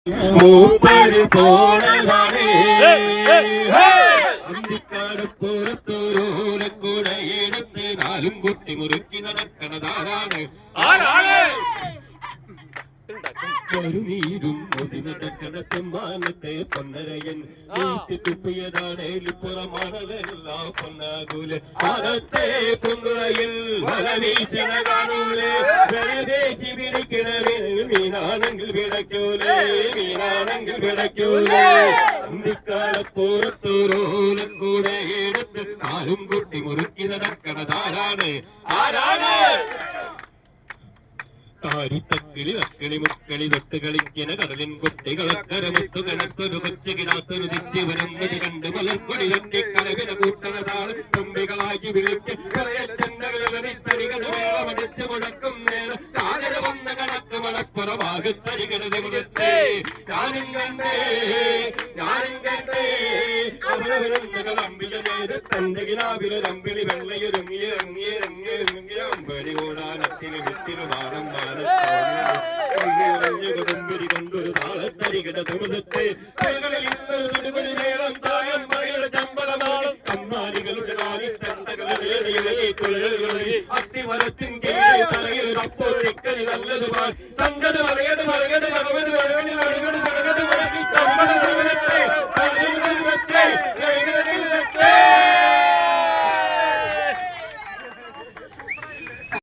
മൂപ്പര് പോണതാണേ അന്തിക്കാട് പുറത്തൊരോരക്കൂടെ എടുത്ത് നാലും കുട്ടി മുറുക്കി നടക്കണതാരാണ് നീരും നടക്കണത്തുമ്മാനത്തെ പൊന്നരയൻ നീട്ടി തുപ്പിയതാണേലി പുറമാണതെല്ലാ പൊന്നാകൂല് മരത്തെ പൊന്നുറയിൽ വല വീശണ കാണൂലേ വിലവേശി പിടിക്കണവേ മീനാണെങ്കിൽ പിടയ്ക്കൂലേ മീനാണെങ്കിൽ പിടയ്ക്കൂലേ അന്തിക്കാലപ്പുറത്തോരോലക്കൂടെ എടുത്ത് നാലും കുട്ടി മുറുക്കി നടക്കണതാരാണ് ആരാണ് താരിത്തക്കിളി തക്കിളി മുക്കളി തൊട്ട് കളിക്കണ കടലിൻ കുട്ടികളക്കര മുത്തു കണത്തൊരു കൊച്ചു കിടാത്തൊരു തിറ്റി വരുന്നത് കണ്ട് മലർക്കൊടി തട്ടി കലവില കൂട്ടണതാണ് തുമ്പികളാക്കി വിളിച്ച് ചെണ്ടകളിത്തരികട വേളമടിച്ച് മുടക്കും നേരം കാലര വന്ന കണക്ക് മണപ്പുറമാകത്തരികട കൊടുത്തേ ഞാനും കണ്ടേ അവരവരമ്പിയ നേര് തന്റെ കിനാവിലൊരമ്പിളി വെള്ളയൊരുങ്ങിയ അമ്പടി കൂടാനത്തിന് വിത്തിനു മാനം കുടുംബരി കൊണ്ടൊരു താളത്തരികിട തുമതത്തെ മേളം തായം മഴയുടെ ചമ്പളമാണ് കമ്മാരികളുടെ കാലിത്തണ്ടകളുടെ അത്തിമരത്തിൻ തലയിൽ അപ്പോൾ തിക്കനി നല്ലതുമായി